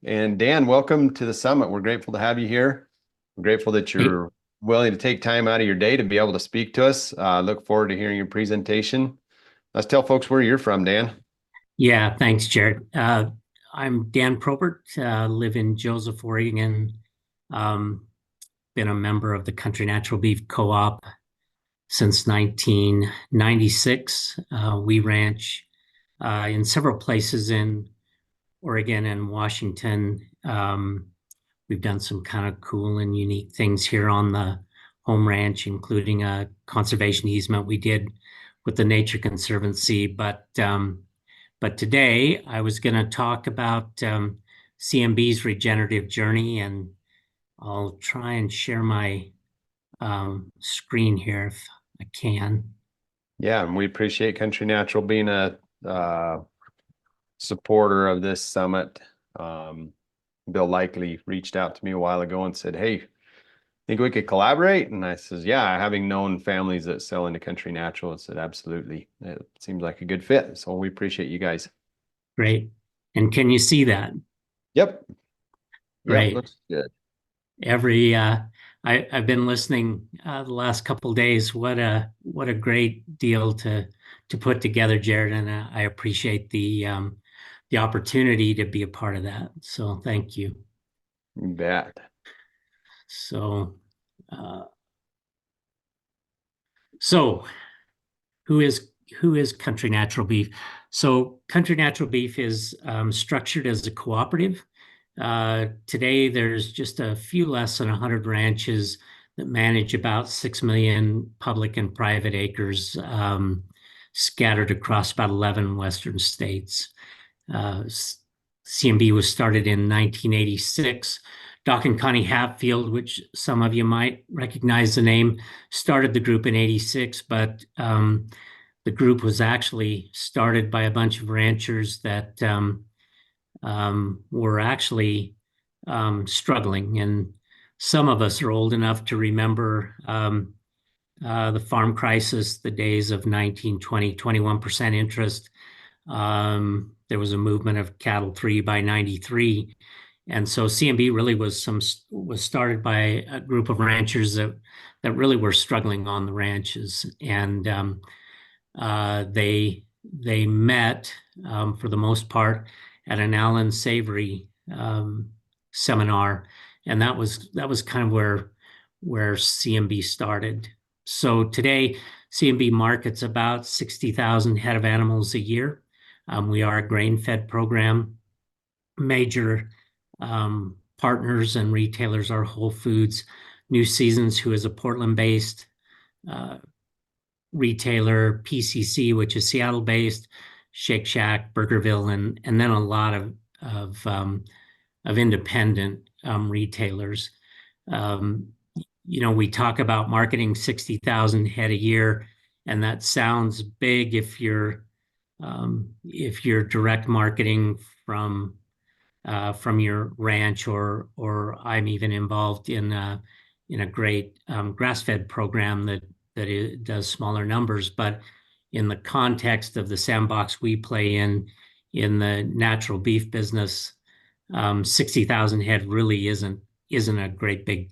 And Dan, welcome to the summit. We're grateful to have you here. We're grateful that Hey, you're willing to take time out of your day to be able to speak to us. Look forward to hearing your presentation. Let's tell folks where you're from, Dan. yeah, thanks, Jared. I'm Dan Probert, live in Joseph, Oregon. Um, been a member of the Country Natural Beef Co-op since 1996. We ranch in several places in Oregon and Washington. We've done some kind of cool and unique things here on the home ranch, including a conservation easement we did with the Nature Conservancy. But today I was going to talk about CMB's regenerative journey, and I'll try and share my screen here if I can. Yeah, and we appreciate Country Natural being a supporter of this summit. Bill Likely reached out to me a while ago and said, "Hey, think we could collaborate?" And I says, "Yeah, having known families that sell into Country Natural," I said, "Absolutely. It seems like a good fit." So we appreciate you guys. Great. And can you see that? Yep. Yep. Great. Looks good. Every I've been listening the last couple days. What a great deal to put together, Jared, and I appreciate the opportunity to be a part of that. So thank you. You bet. So uh, so who is Country Natural Beef? So Country Natural Beef is structured as a cooperative. Today, there's just a few less than 100 ranches that manage about 6 million public and private acres scattered across about 11 Western states. Uh, CMB was started in 1986. Doc and Connie Hatfield, which some of you might recognize the name, started the group in 86, but the group was actually started by a bunch of ranchers that were actually struggling. And some of us are old enough to remember the farm crisis, the days of 1920, 21% interest. There was a movement of cattle three by 93. And so CMB really was started by a group of ranchers that really were struggling on the ranches. And they met for the most part at an Allen Savory seminar, and that was kind of where CMB started. So today, CMB markets about 60,000 head of animals a year. We are a grain-fed program. Major partners and retailers are Whole Foods, New Seasons, who is a Portland-based uh, retailer, PCC, which is Seattle-based, Shake Shack, Burgerville, and then a lot of independent retailers. Um, we talk about marketing 60,000 head a year, and that sounds big if you're direct marketing from your ranch, or I'm even involved in a great grass-fed program that it does smaller numbers. But in the context of the sandbox we play in the natural beef business, 60,000 head really isn't a great big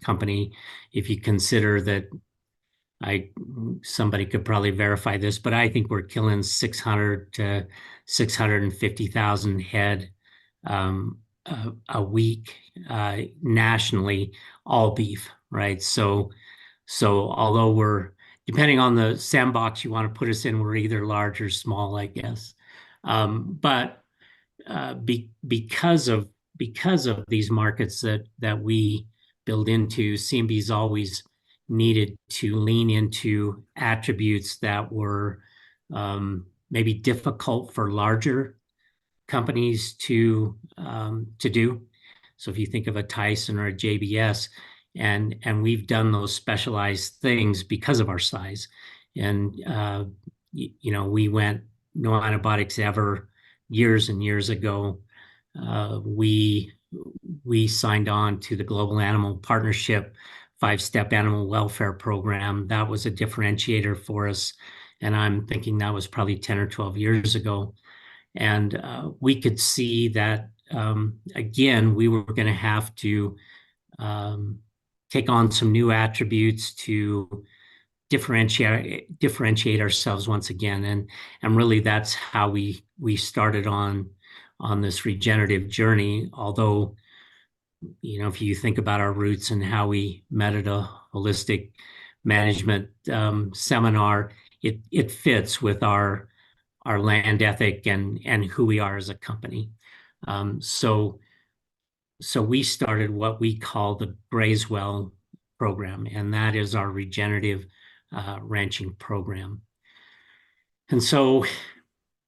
company if you consider that. Somebody could probably verify this, but I think we're killing 600 to 650,000 head a week nationally, all beef, right? So although we're, depending on the sandbox you want to put us in, we're either large or small, I guess. But because of these markets that we build into, CMB's always needed to lean into attributes that were maybe difficult for larger companies to do. So if you think of a Tyson or a JBS, and we've done those specialized things because of our size, and we went no antibiotics ever years and years ago. We signed on to the Global Animal Partnership five-step animal welfare program. That was a differentiator for us, and I'm thinking that was probably 10 or 12 years ago. And we could see that again, we were going to have to take on some new attributes to differentiate ourselves once again, and really that's how we started on this regenerative journey. Although, if you think about our roots and how we met at a holistic management seminar, it fits with our land ethic and who we are as a company. So we started what we call the Grazewell program, and that is our regenerative ranching program. And so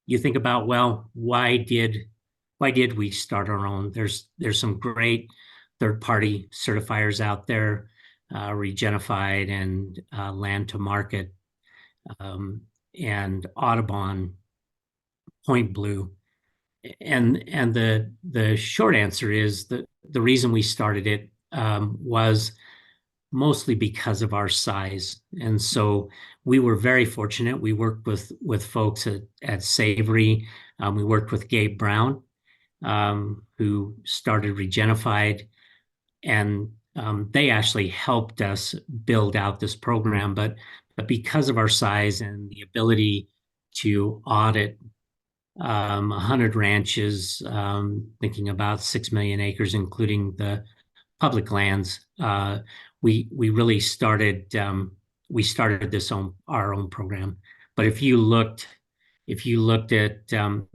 you think about, well, why did we start our own? There's some great third-party certifiers out there, Regenerative and Land to Market, and Audubon, Point Blue. And the short answer is that the reason we started it was mostly because of our size. And so we were very fortunate. We worked with folks at Savory. We worked with Gabe Brown, who started Regenerative, and they actually helped us build out this program. But because of our size and the ability to audit 100 ranches, thinking about 6 million acres, including the public lands, we really started this on our own program. But if you looked at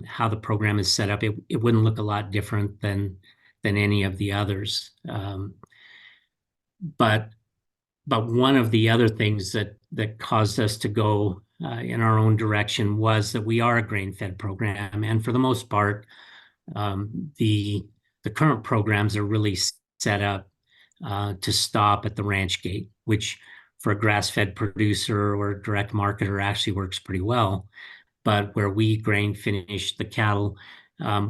how the program is set up, it wouldn't look a lot different than any of the others. But one of the other things that caused us to go in our own direction was that we are a grain-fed program, and for the most part, the current programs are really set up to stop at the ranch gate, which for a grass-fed producer or a direct marketer actually works pretty well. But where we grain finish the cattle,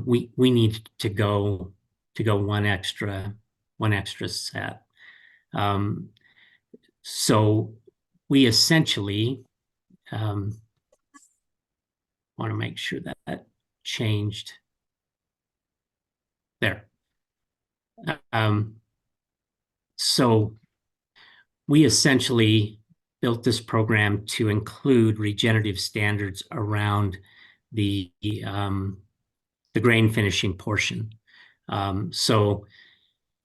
we need to go one extra set. So we essentially want to make sure that changed there. So we essentially built this program to include regenerative standards around the grain finishing portion. So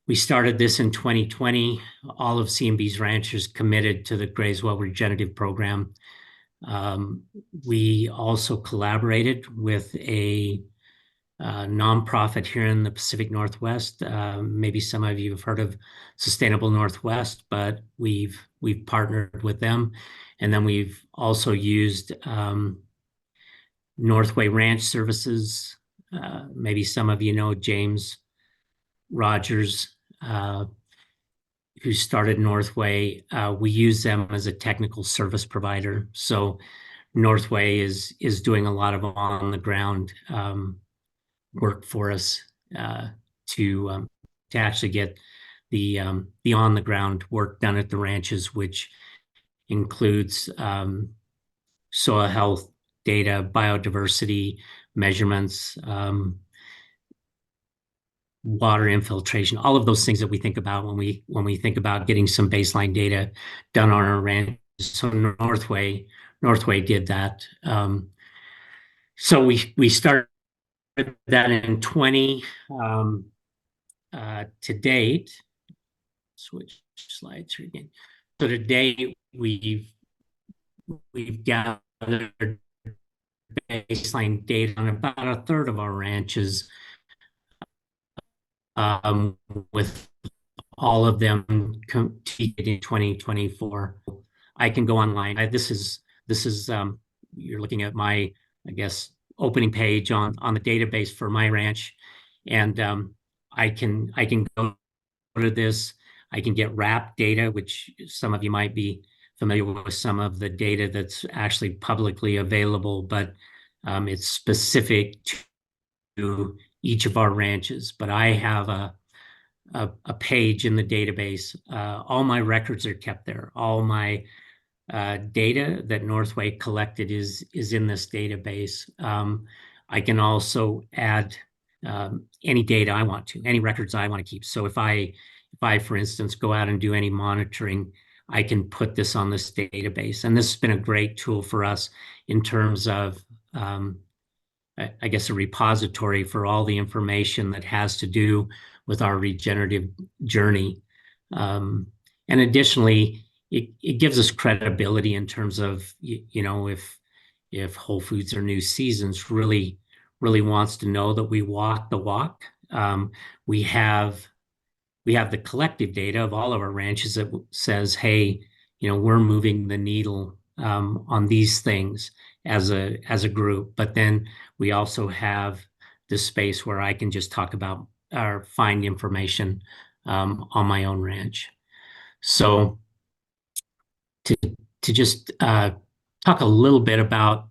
we started this in 2020. All of CMB's ranchers committed to the Grazewell Regenerative program. We also collaborated with a nonprofit here in the Pacific Northwest. Maybe some of you have heard of Sustainable Northwest, but we've partnered with them. And then we've also used Northway Ranch Services. Maybe some of you know James Rogers, who started Northway. We use them as a technical service provider. So Northway is doing a lot of on the ground work for us to actually get the on the ground work done at the ranches, which includes soil health data, biodiversity measurements, water infiltration, all of those things that we think about when we think about getting some baseline data done on our ranch. So Northway did that. So we started that in 20. To date, switch slides here again. So to date, we've gathered baseline data on about a third of our ranches, with all of them completed in 2024. I can go online. This is you're looking at my, I guess, opening page on the database for my ranch, and I can go to this. I can get wrap data, which some of you might be familiar with some of the data that's actually publicly available, but it's specific to each of our ranches. But I have a page in the database. All my records are kept there. All my data that Northway collected is in this database. I can also add any data I want to, any records I want to keep. So if I, for instance, go out and do any monitoring, I can put this on this database. And this has been a great tool for us in terms of, I guess, a repository for all the information that has to do with our regenerative journey. And additionally, it gives us credibility in terms of, if Whole Foods or New Seasons really wants to know that we walk the walk. We have the collective data of all of our ranches that says, hey, we're moving the needle on these things as a group. But then we also have this space where I can just talk about or find information on my own ranch. So to just talk a little bit about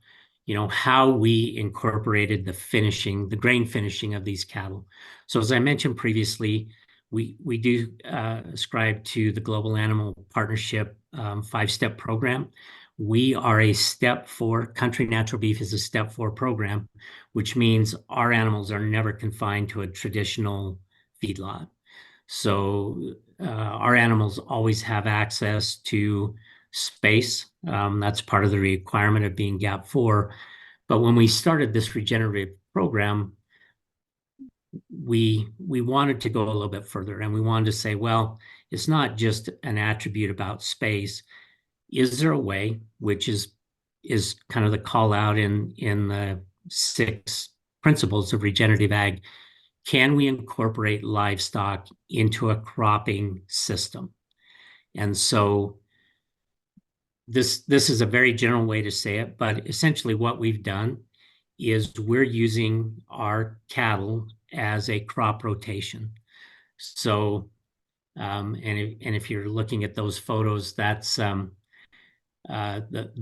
how we incorporated the grain finishing of these cattle. So as I mentioned previously, we do ascribe to the Global Animal Partnership 5-step program. We are a step 4. Country Natural Beef is a step 4 program, which means our animals are never confined to a traditional feedlot. So our animals always have access to space. That's part of the requirement of being GAP 4. But when we started this regenerative program, we wanted to go a little bit further, and we wanted to say, well, it's not just an attribute about space. Is there a way, which is kind of the call out in the 6 principles of regenerative ag, can we incorporate livestock into a cropping system? And so this is a very general way to say it, but essentially what we've done is we're using our cattle as a crop rotation. So, and if you're looking at those photos, that's the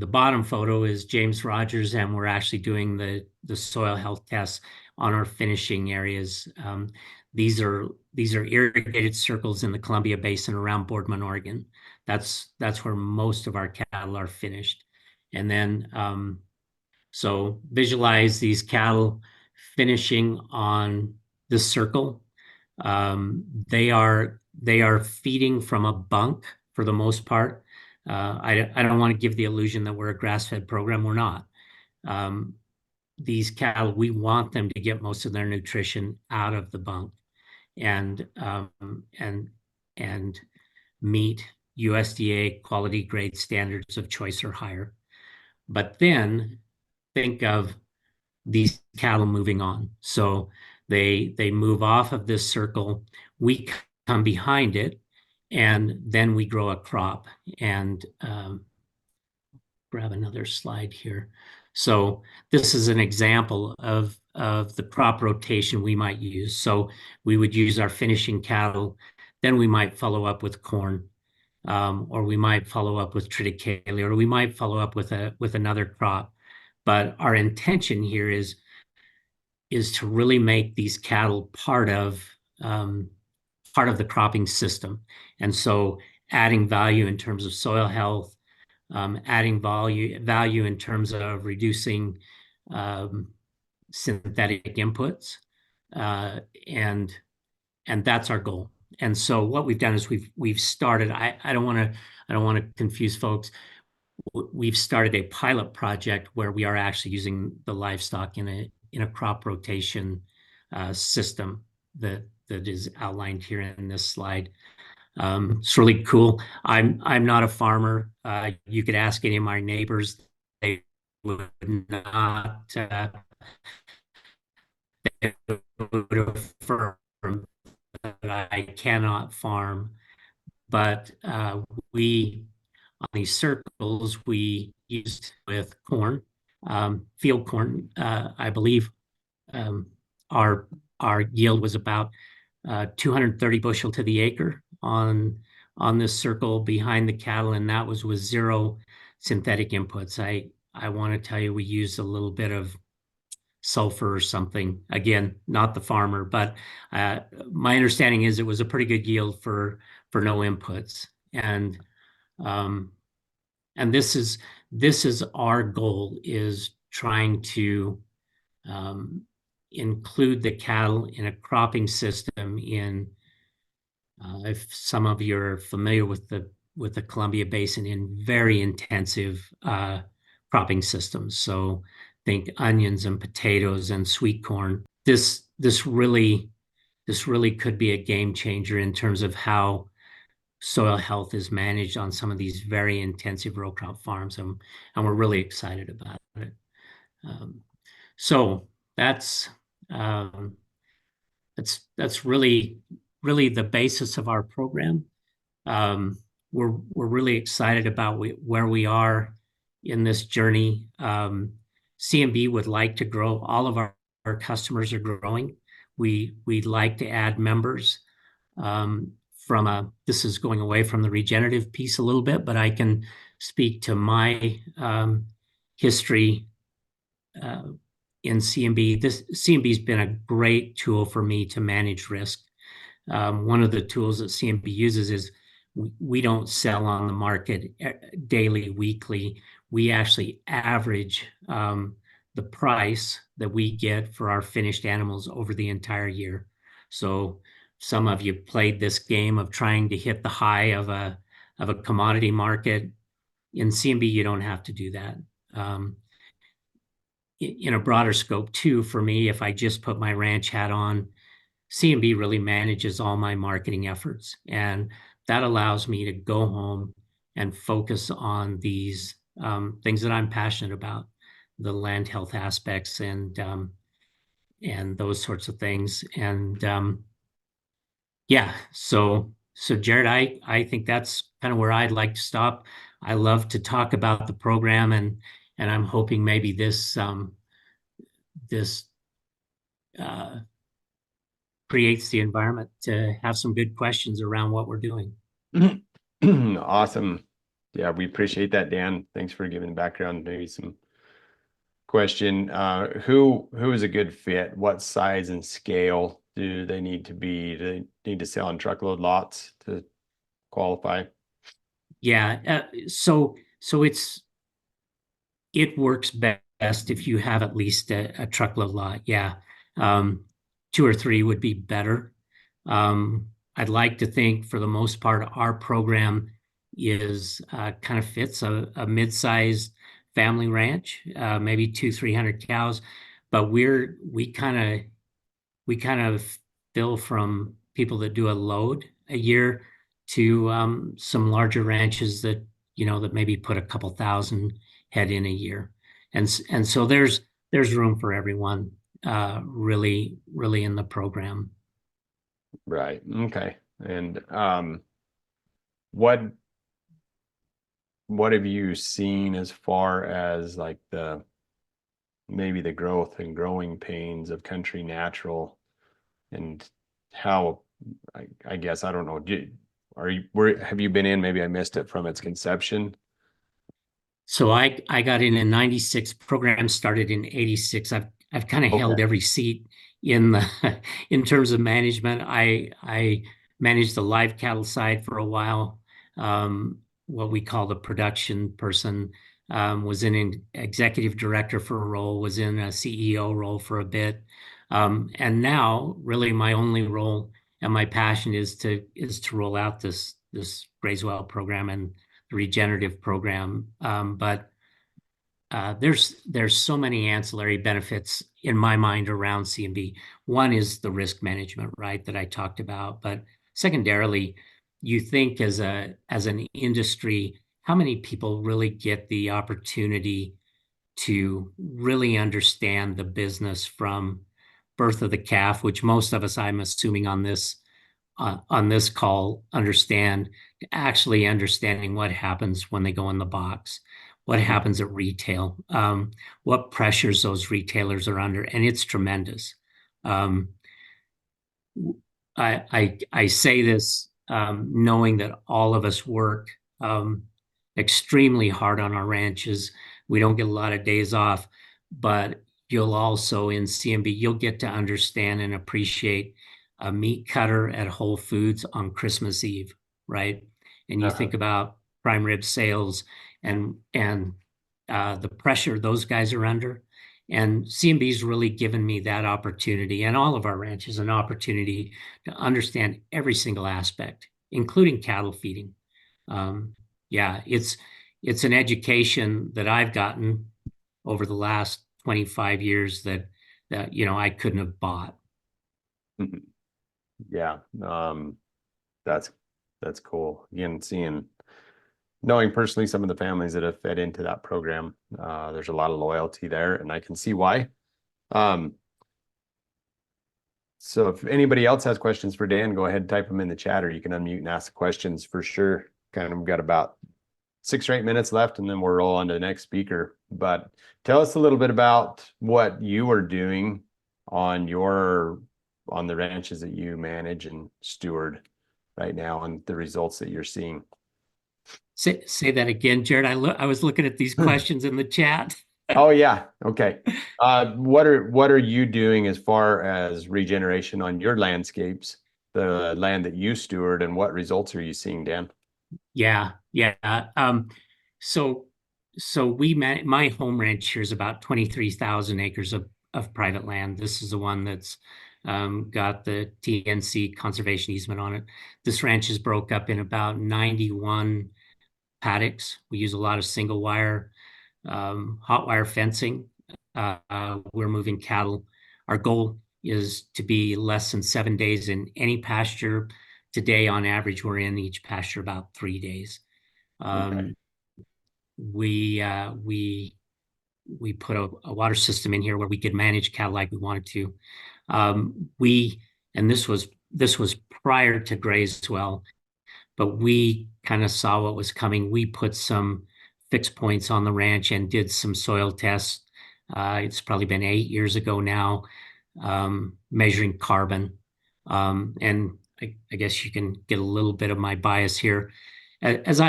bottom photo is James Rogers, and we're actually doing the soil health tests on our finishing areas. These are irrigated circles in the Columbia Basin around Boardman, Oregon. That's where most of our cattle are finished. And then, so visualize these cattle finishing on this circle. They are feeding from a bunk for the most part. I don't want to give the illusion that we're a grass-fed program. We're not. These cattle, we want them to get most of their nutrition out of the bunk and meet USDA quality grade standards of choice or higher. But then think of these cattle moving on. So they move off of this circle, we come behind it, and then we grow a crop. And grab another slide here. So this is an example of the crop rotation we might use. So we would use our finishing cattle, then we might follow up with corn, or we might follow up with triticale, or we might follow up with another crop. But our intention here is to really make these cattle part of the cropping system. And so adding value in terms of soil health, adding value in terms of reducing synthetic inputs, and that's our goal. And so what we've done is we've started. I don't want to confuse folks. We've started a pilot project where we are actually using the livestock in a crop rotation system that is outlined here in this slide. It's really cool. I'm not a farmer. You could ask any of my neighbors; they would not. They would affirm that I cannot farm. But we, on these circles, we used with corn, field corn. I believe our yield was about 230 bushel to the acre on this circle behind the cattle, and that was with 0 synthetic inputs. I want to tell you we used a little bit of sulfur or something. Again, not the farmer, but my understanding is it was a pretty good yield for no inputs. And this is our goal, is trying to include the cattle in a cropping system in, if some of you are familiar with the Columbia Basin, in very intensive cropping systems. So think onions and potatoes and sweet corn. This really could be a game changer in terms of how soil health is managed on some of these very intensive row crop farms, and we're really excited about it. So that's um, that's really the basis of our program. We're really excited about where we are in this journey. CMB would like to grow. All of our customers are growing. We'd like to add members. This is going away from the regenerative piece a little bit, but I can speak to my history in CMB. CMB has been a great tool for me to manage risk. One of the tools that CMB uses is we don't sell on the market daily, weekly. We actually average the price that we get for our finished animals over the entire year. So some of you played this game of trying to hit the high of a commodity market. In CMB, you don't have to do that. In a broader scope too, for me, if I just put my ranch hat on, CMB really manages all my marketing efforts, and that allows me to go home and focus on these things that I'm passionate about, the land health aspects and those sorts of things. And yeah, so Jared, I think that's kind of where I'd like to stop. I love to talk about the program, and I'm hoping maybe this creates the environment to have some good questions around what we're doing. Awesome. Yeah, we appreciate that, Dan. Thanks for giving the background. Maybe some question. Who is a good fit? What size and scale do they need to be? Do they need to sell on truckload lots to qualify? Yeah, so it works best if you have at least a truckload lot. Yeah, 2 or 3 would be better. I'd like to think, for the most part, our program is kind of fits a mid-sized family ranch, maybe 200-300 cows, but we kind of fill from people that do a load a year to some larger ranches that that maybe put a couple thousand head in a year, and so there's room for everyone, really in the program. Right. Okay. And what have you seen as far as like maybe the growth and growing pains of country natural, and how, I guess, I don't know, where have you been in? Maybe I missed it from its conception. So I got in '96. Program started in '86. I've kind of held every seat in the in terms of management. I managed the live cattle side for a while. What we call the production person. Was in an executive director for a role, was in a CEO role for a bit. And now really my only role and my passion is to roll out this Grazewell program and the regenerative program. But there's so many ancillary benefits in my mind around CMB. One is the risk management, right, that I talked about. But secondarily, you think as an industry, how many people really get the opportunity to really understand the business from birth of the calf, which most of us, I'm assuming, on this call understand, to actually understanding what happens when they go in the box, what happens at retail, what pressures those retailers are under, and it's tremendous. I say this knowing that all of us work extremely hard on our ranches. We don't get a lot of days off, but you'll also, in CMB, you'll get to understand and appreciate a meat cutter at Whole Foods on Christmas Eve, right? And you think about prime rib sales and the pressure those guys are under, And CMB's really given me that opportunity, and all of our ranches an opportunity to understand every single aspect, including cattle feeding. Um, yeah, it's an education that I've gotten over the last 25 years that I couldn't have bought. Mhm. Yeah. That's that's cool. Again, knowing personally some of the families that have fed into that program, there's a lot of loyalty there, and I can see why. Um, so if anybody else has questions for Dan, go ahead and type them in the chat, or you can unmute and ask the questions for sure. Kind of got about 6 or 8 minutes left, and then we'll roll on to the next speaker. But tell us a little bit about what you are doing on the ranches that you manage and steward right now, and the results that you're seeing. Say that again, Jared. I was looking at these questions in the chat. Oh yeah. Okay. What are you doing as far as regeneration on your landscapes, the land that you steward, and what results are you seeing, Dan? Yeah, yeah. So my home ranch here is about 23,000 acres of private land. This is the one that's got the TNC conservation easement on it. This ranch is broke up in about 91 paddocks. We use a lot of single wire, hot wire fencing. We're moving cattle. Our goal is to be less than 7 days in any pasture. Today, on average, we're in each pasture about 3 days. Okay. Um, we put a water system in here where we could manage cattle like we wanted to. We and this was prior to Grazewell, but we kind of saw what was coming. We put some fixed points on the ranch and did some soil tests. It's probably been 8 years ago now, measuring carbon. And I guess you can get a little bit of my bias here. As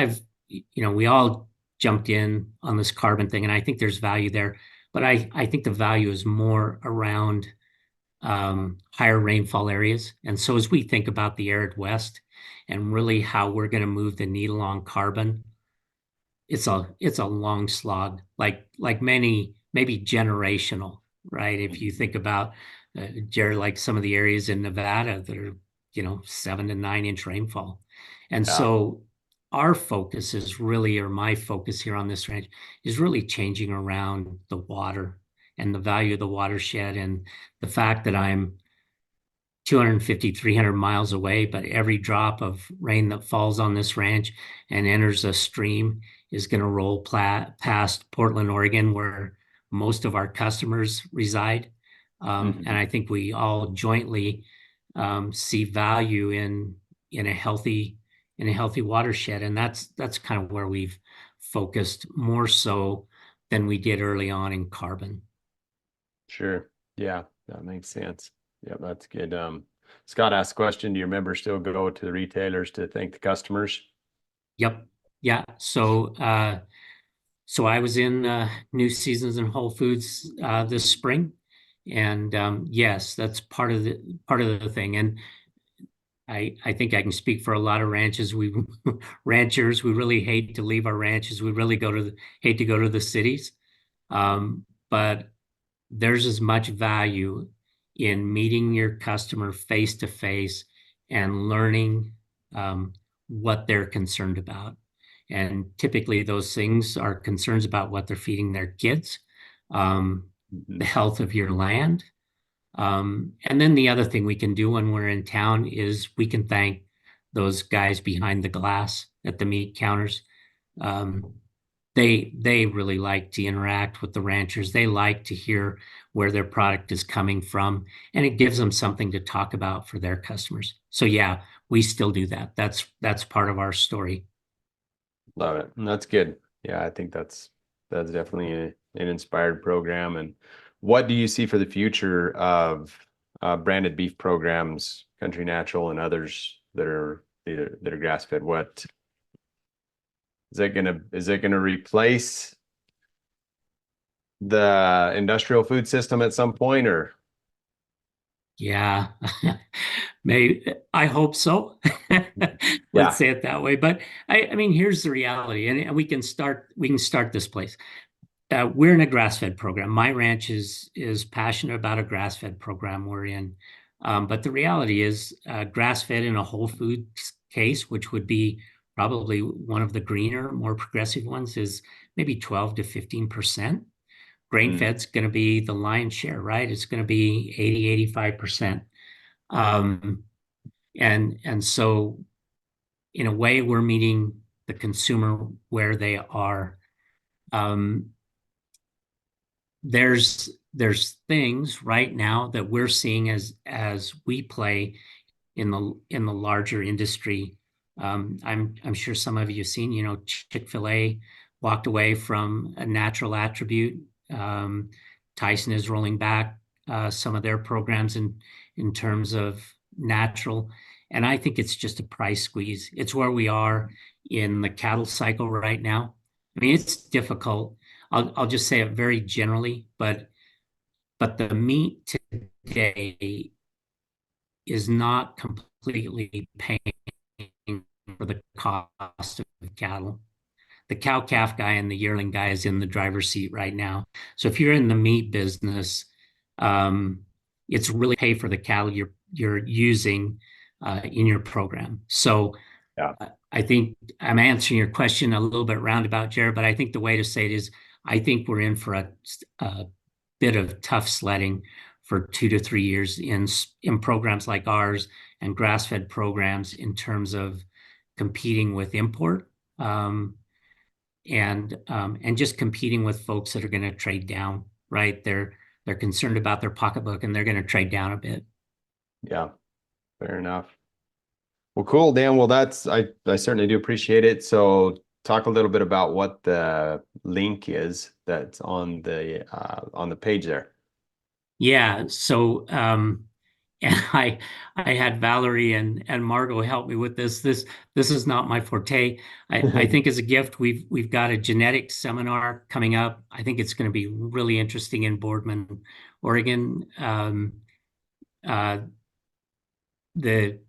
we all jumped in on this carbon thing, and I think there's value there, but I think the value is more around higher rainfall areas. And so as we think about the arid West and really how we're going to move the needle on carbon, it's a long slog, like many, maybe generational, right? If you think about Jared, like some of the areas in Nevada that are 7 to 9 inch rainfall, and Yeah. so our focus is really, or my focus here on this ranch, is really changing around the water and the value of the watershed, and the fact that I'm 250, 300 miles away, but every drop of rain that falls on this ranch and enters a stream is going to roll past Portland, Oregon, where most of our customers reside. And Mhm. I think we all jointly see value in a healthy watershed, and that's kind of where we've focused more so than we did early on in carbon. Sure. Yeah, that makes sense. Yeah, that's good. Scott asked a question, do you remember still go to the retailers to thank the customers? Yep. Yeah. So I was in New Seasons and Whole Foods this spring, and yes, that's part of the thing. And I think I can speak for a lot of ranches. We ranchers, we really hate to leave our ranches. We really hate to go to the cities. But there's as much value in meeting your customer face to face and learning um, what they're concerned about. And typically, those things are concerns about what they're feeding their kids, the Mhm. health of your land. And then the other thing we can do when we're in town is we can thank those guys behind the glass at the meat counters. Um, they really like to interact with the ranchers. They like to hear where their product is coming from, and it gives them something to talk about for their customers. So yeah, we still do that. That's part of our story. Love it. And that's good. Yeah, I think that's definitely an inspired program. And what do you see for the future of branded beef programs, Country Natural and others that are grass fed? What is it gonna replace the industrial food system at some point, or Yeah, maybe I hope so. Let's yeah. say it that way. But I mean, here's the reality, and we can start this place. We're in a grass-fed program. My ranch is passionate about a grass-fed program we're in. But the reality is grass-fed in a whole foods case, which would be probably one of the greener, more progressive ones, is maybe 12 to 15%. Mm, Grain-fed's going to be the lion's share, right? It's going to be 80, 85%. Um, and so in a way, we're meeting the consumer where they are. Um, there's things right now that we're seeing as we play in the larger industry. I'm sure some of you have seen, Chick-fil-A walked away from a natural attribute. Um, Tyson is rolling back some of their programs in terms of natural, and I think it's just a price squeeze. It's where we are in the cattle cycle right now. I mean, it's difficult. I'll just say it very generally, but the meat today is not completely paying for the cost of cattle. The cow calf guy and the yearling guy is in the driver's seat right now. So if you're in the meat business, um, it's really pay for the cattle you're using in your program. So yeah. I think I'm answering your question a little bit roundabout, Jared, but I think the way to say it is I think we're in for a bit of tough sledding for 2 to 3 years in programs like ours and grass-fed programs in terms of competing with import and just competing with folks that are going to trade down, right? They're concerned about their pocketbook and they're going to trade down a bit. Yeah. Fair enough. Well, cool, Dan. Well, I certainly do appreciate it. So talk a little bit about what the link is that's on the page there. Yeah. So and I had Valerie and Margot help me with this. This is not my forte. I think as a gift, we've got a genetics seminar coming up. I think it's going to be really interesting in Boardman, Oregon. Uh, the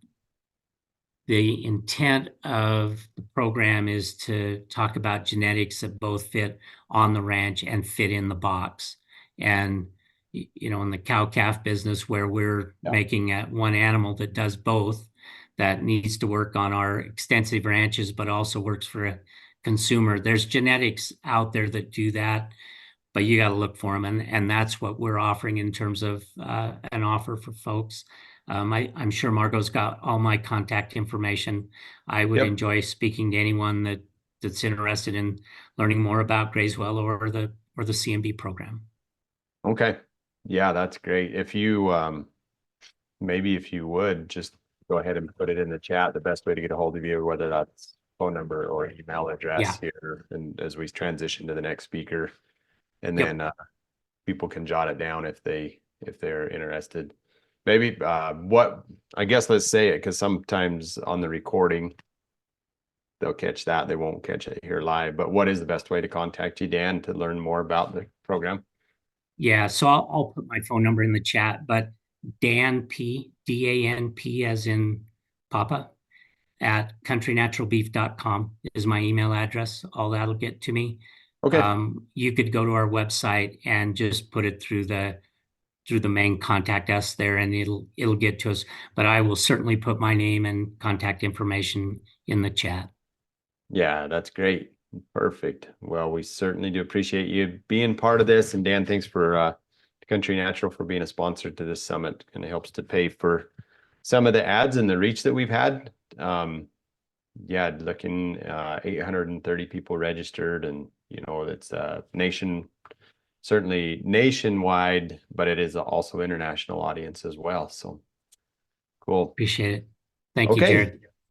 the intent of the program is to talk about genetics that both fit on the ranch and fit in the box. And in the cow calf business where we're Yeah. making one animal that does both, that needs to work on our extensive ranches, but also works for a consumer. There's genetics out there that do that, but you got to look for them, and that's what we're offering in terms of an offer for folks. I'm sure Margot's got all my contact information. I would Yep. enjoy speaking to anyone that's interested in learning more about Grazewell or the CMB program. Okay. Yeah, that's great. If you maybe if you would just go ahead and put it in the chat, the best way to get a hold of you, whether that's phone number or email address Yeah. here, and as we transition to the next speaker, and Yep. then people can jot it down if they're interested. Maybe what I guess let's say it because sometimes on the recording they'll catch that, they won't catch it here live. But what is the best way to contact you, Dan, to learn more about the program? Yeah. So I'll put my phone number in the chat, but DANP as in Papa at countrynaturalbeef.com is my email address. All that'll get to me. Okay. You could go to our website and just put it through the main contact us there, and it'll get to us. But I will certainly put my name and contact information in the chat. Yeah, that's great. Perfect. Well, we certainly do appreciate you being part of this. And Dan, thanks for Country Natural for being a sponsor to this summit. Kind of helps to pay for some of the ads and the reach that we've had. Yeah, looking 830 people registered, and it's certainly nationwide, but it is also international audience as well. So cool. Appreciate it. Thank you, Okay. Jared.